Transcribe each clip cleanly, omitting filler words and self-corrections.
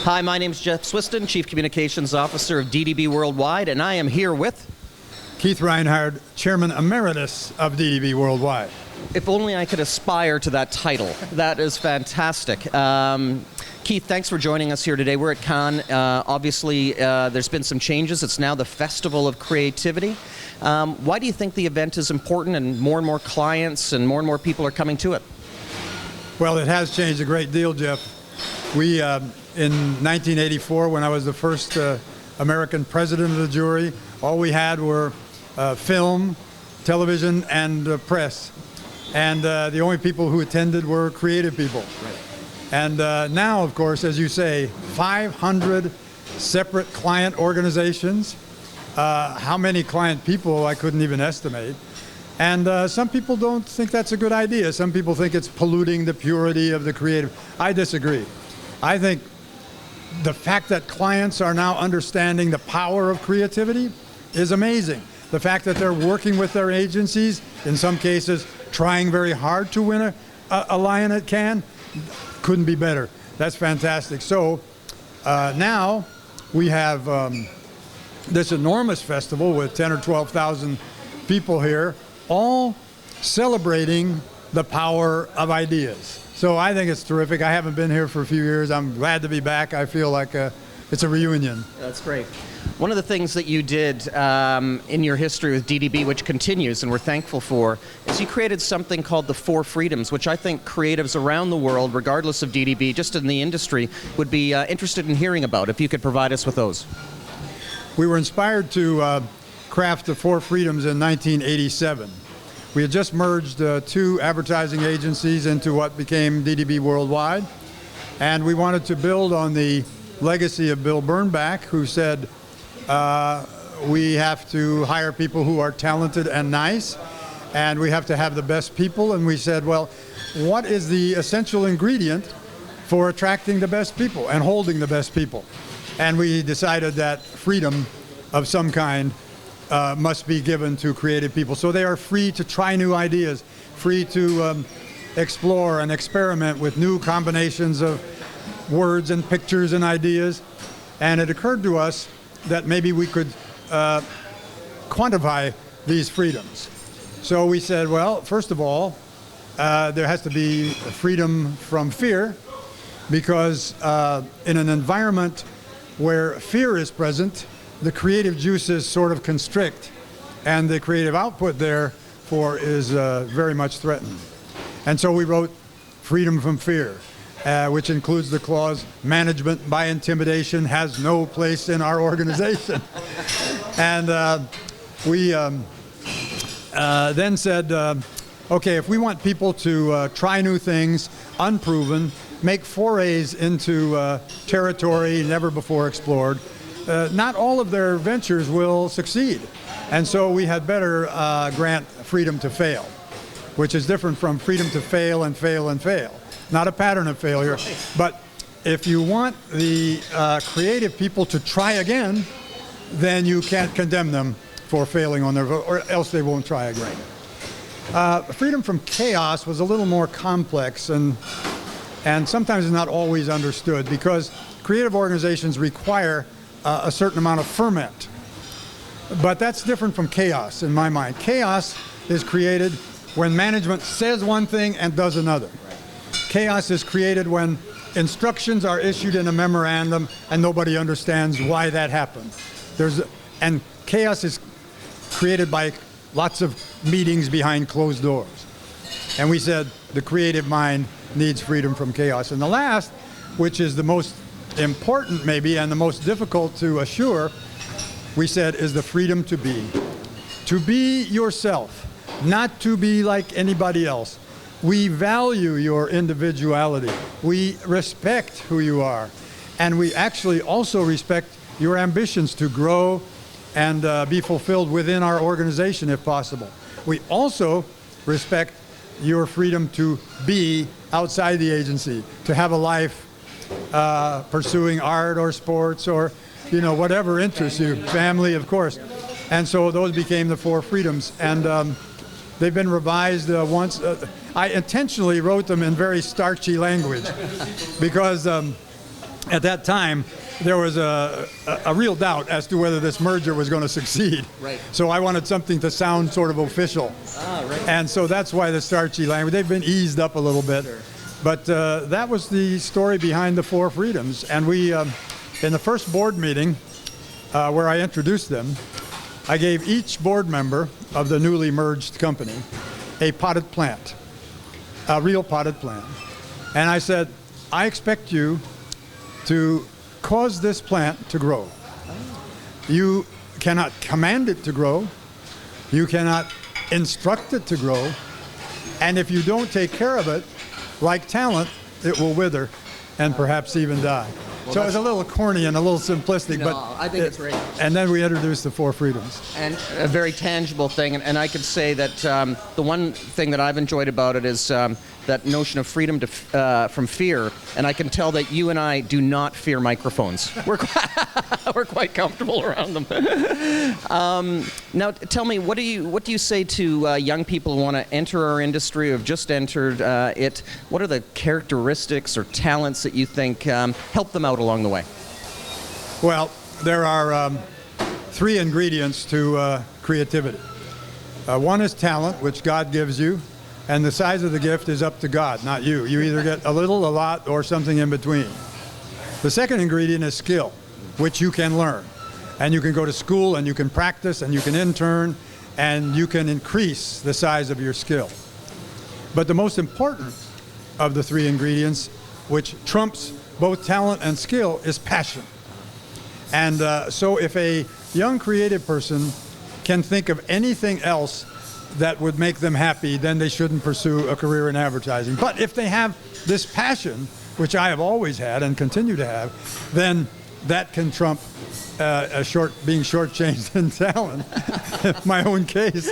Hi, my name's Jeff Swiston, Chief Communications Officer of DDB Worldwide, and I am here with... Keith Reinhard, Chairman Emeritus of DDB Worldwide. If only I could aspire to that title. That is fantastic. Keith, thanks for joining us here today. We're at Cannes. Obviously, there's been some changes. It's now the Festival of Creativity. Why do you think the event is important and more clients and more people are coming to it? Well, it has changed a great deal, Jeff. We, in 1984, when I was the first American president of the jury, all we had were film, television, and press. And the only people who attended were creative people. Right. And now, of course, as you say, 500 separate client organizations. How many client people I couldn't even estimate. And some people don't think that's a good idea. Some people think it's polluting the purity of the creative. I disagree. I think the fact that clients are now understanding the power of creativity is amazing. The fact that they're working with their agencies, in some cases trying very hard to win a lion at Cannes, couldn't be better. That's fantastic. So now we have this enormous festival with 10 or 12,000 people here, all celebrating the power of ideas. So I think it's terrific. I haven't been here for a few years. I'm glad to be back. I feel like it's a reunion. That's great. One of the things that you did in your history with DDB, which continues and we're thankful for, is you created something called the 4 Freedoms, which I think creatives around the world, regardless of DDB, just in the industry, would be interested in hearing about, if you could provide us with those. We were inspired to craft the 4 Freedoms in 1987. We had just merged 2 advertising agencies into what became DDB Worldwide, and we wanted to build on the legacy of Bill Bernbach, who said, we have to hire people who are talented and nice, and we have to have the best people. And we said, well, what is the essential ingredient for attracting the best people and holding the best people? And we decided that freedom of some kind must be given to creative people. So they are free to try new ideas, free to explore and experiment with new combinations of words and pictures and ideas. And it occurred to us that maybe we could quantify these freedoms. So we said, well, first of all, there has to be freedom from fear, because in an environment where fear is present, the creative juices sort of constrict, and the creative output therefore is very much threatened. And so we wrote freedom from fear, which includes the clause, management by intimidation has no place in our organization. And we then said, okay, if we want people to try new things, unproven, make forays into territory never before explored, not all of their ventures will succeed. And so we had better grant freedom to fail, which is different from freedom to fail and fail and fail. Not a pattern of failure, but if you want the creative people to try again, then you can't condemn them for failing on their vote, or else they won't try again. Freedom from chaos was a little more complex and sometimes not always understood, because creative organizations require a certain amount of ferment. But that's different from chaos in my mind. Chaos is created when management says one thing and does another. Chaos is created when instructions are issued in a memorandum and nobody understands why that happened. And chaos is created by lots of meetings behind closed doors. And we said the creative mind needs freedom from chaos. And the last, which is the most important maybe and the most difficult to assure, we said is the freedom to be. To be yourself, not to be like anybody else. We value your individuality. We respect who you are. And we actually also respect your ambitions to grow and be fulfilled within our organization if possible. We also respect your freedom to be outside the agency, to have a life pursuing art or sports or whatever interests you, family, of course. And so those became the 4 freedoms. And they've been revised once. I intentionally wrote them in very starchy language because at that time, there was a real doubt as to whether this merger was going to succeed. Right. So I wanted something to sound sort of official. Right. And so that's why the starchy language. They've been eased up a little bit. Sure. But that was the story behind the four freedoms. And we, in the first board meeting where I introduced them, I gave each board member of the newly merged company a potted plant, a real potted plant. And I said, I expect you to cause this plant to grow. You cannot command it to grow. You cannot instruct it to grow. And if you don't take care of it, like talent, it will wither and perhaps even die. Well, so it's a little corny and a little simplistic, No, but I think it's great. And then we introduced the four freedoms. And a very tangible thing, and I could say that the one thing that I've enjoyed about it is that notion of freedom to from fear, and I can tell that you and I do not fear microphones. We're quite comfortable around them. Now, tell me, what do you say to young people who want to enter our industry, who have just entered it? What are the characteristics or talents that you think help them out along the way? Well, there are three ingredients to creativity. One is talent, which God gives you, and the size of the gift is up to God, not you. You either get a little, a lot, or something in between. The second ingredient is skill, which you can learn. And you can go to school, and you can practice, and you can intern, and you can increase the size of your skill. But the most important of the three ingredients, which trumps both talent and skill, is passion. And so if a young creative person can think of anything else that would make them happy, then they shouldn't pursue a career in advertising. But if they have this passion, which I have always had and continue to have, then that can trump being shortchanged in talent, my own case.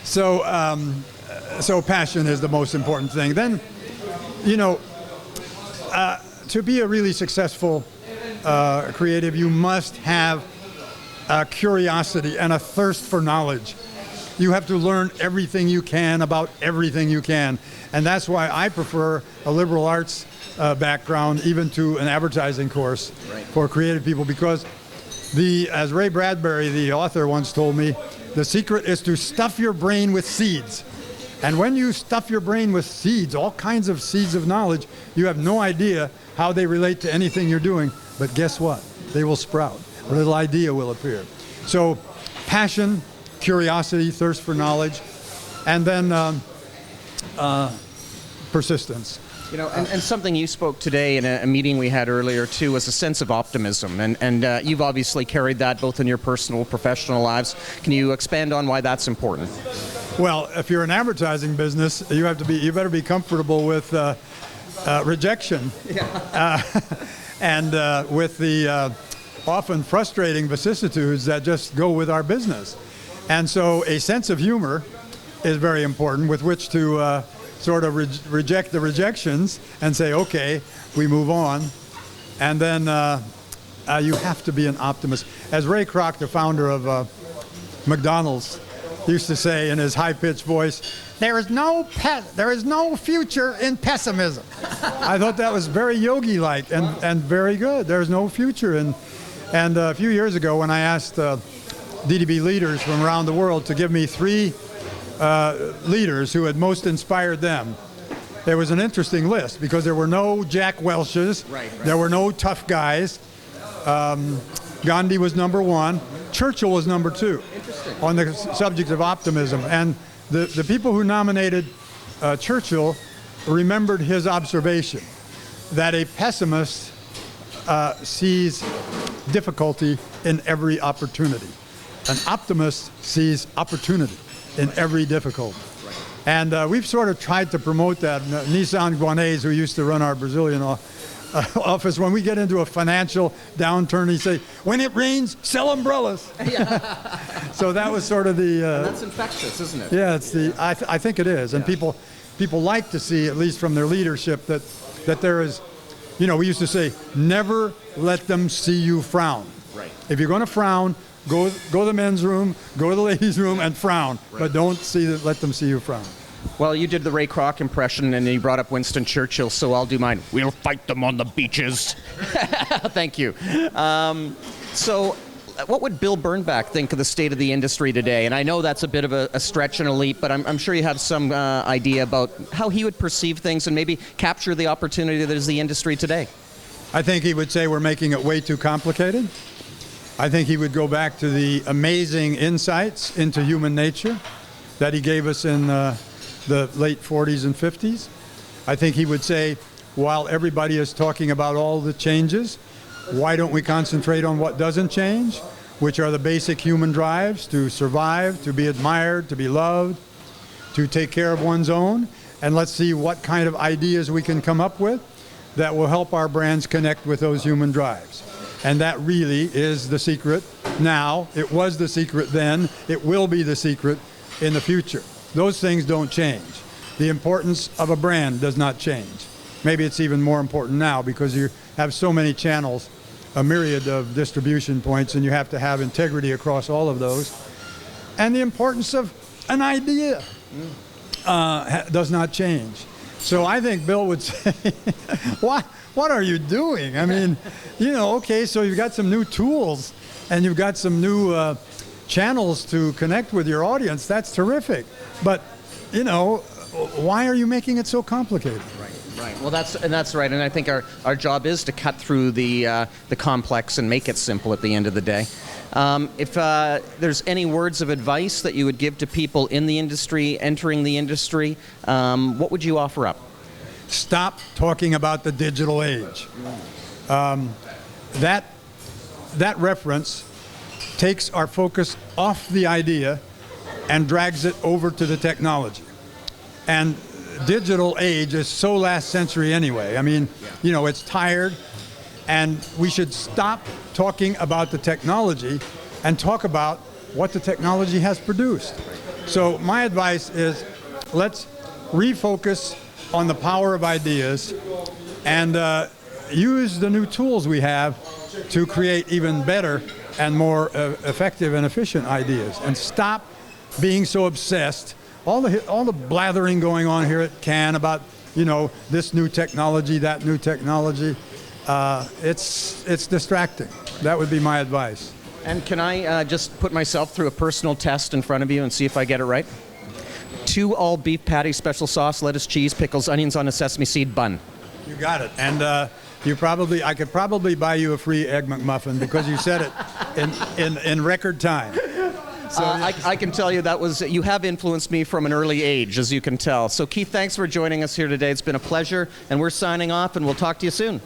So passion is the most important thing. Then, you know, to be a really successful creative, you must have a curiosity and a thirst for knowledge. You have to learn everything you can about everything you can. And that's why I prefer a liberal arts background even to an advertising course for creative people, because as Ray Bradbury, the author, once told me, the secret is to stuff your brain with seeds. And when you stuff your brain with seeds, all kinds of seeds of knowledge, you have no idea how they relate to anything you're doing. But guess what? They will sprout. A little idea will appear. So passion, curiosity, thirst for knowledge, and then persistence. You know, and something you spoke today in a meeting we had earlier too was a sense of optimism, and you've obviously carried that both in your personal, professional lives. Can you expand on why that's important? Well, if you're an advertising business, you better be comfortable with rejection, and with the often frustrating vicissitudes that just go with our business. And so a sense of humor is very important with which to sort of reject the rejections and say, okay, we move on. And then you have to be an optimist. As Ray Kroc, the founder of McDonald's, used to say in his high-pitched voice, there is no future in pessimism. I thought that was very yogi-like and very good. There's no future. And a few years ago, when I asked DDB leaders from around the world to give me three leaders who had most inspired them, there was an interesting list because there were no Jack Welches, there were no tough guys. Gandhi was number one. Churchill was number two on the subject of optimism. And the people who nominated Churchill remembered his observation that a pessimist sees difficulty in every opportunity. An optimist sees opportunity in every difficulty. And we've sort of tried to promote that. Nissan Guanais, who used to run our Brazilian office, when we get into a financial downturn, he say, when it rains, sell umbrellas. So that was sort of the... and that's infectious, isn't it? Yeah, it's I think it is. And people like to see, at least from their leadership, that there is, you know, we used to say, never let them see you frown. Right. If you're going to frown, go to the men's room, go to the ladies' room and frown. But don't let them see you frown. Well, you did the Ray Kroc impression, and you brought up Winston Churchill, so I'll do mine. We'll fight them on the beaches. Thank you. So, what would Bill Bernbach think of the state of the industry today? And I know that's a bit of a stretch and a leap, but I'm sure you have some idea about how he would perceive things and maybe capture the opportunity that is the industry today. I think he would say we're making it way too complicated. I think he would go back to the amazing insights into human nature that he gave us in the late 40s and 50s. I think he would say, while everybody is talking about all the changes, why don't we concentrate on what doesn't change, which are the basic human drives to survive, to be admired, to be loved, to take care of one's own, and let's see what kind of ideas we can come up with that will help our brands connect with those human drives. And that really is the secret now. It was the secret then. It will be the secret in the future. Those things don't change. The importance of a brand does not change. Maybe it's even more important now because you have so many channels, a myriad of distribution points, and you have to have integrity across all of those. And the importance of an idea does not change. So I think Bill would say, what are you doing? I mean, okay, so you've got some new tools and you've got some new channels to connect with your audience. That's terrific. But, why are you making it so complicated? Right. Well, that's right. And I think our job is to cut through the complex and make it simple at the end of the day. If there's any words of advice that you would give to people in the industry, entering the industry, what would you offer up? Stop talking about the digital age. That reference takes our focus off the idea and drags it over to the technology. And digital age is so last century anyway. I mean, it's tired, and we should stop talking about the technology and talk about what the technology has produced. So my advice is let's refocus on the power of ideas and use the new tools we have to create even better and more effective and efficient ideas, and stop being so obsessed. All the blathering going on here at Cannes about this new technology, that new technology, it's distracting. That would be my advice. And can I just put myself through a personal test in front of you and see if I get it right? 2 all beef patties, special sauce, lettuce, cheese, pickles, onions on a sesame seed bun. You got it. And I could probably buy you a free Egg McMuffin because you said it in record time. So I can tell you you have influenced me from an early age, as you can tell. So Keith, thanks for joining us here today. It's been a pleasure, and we're signing off, and we'll talk to you soon.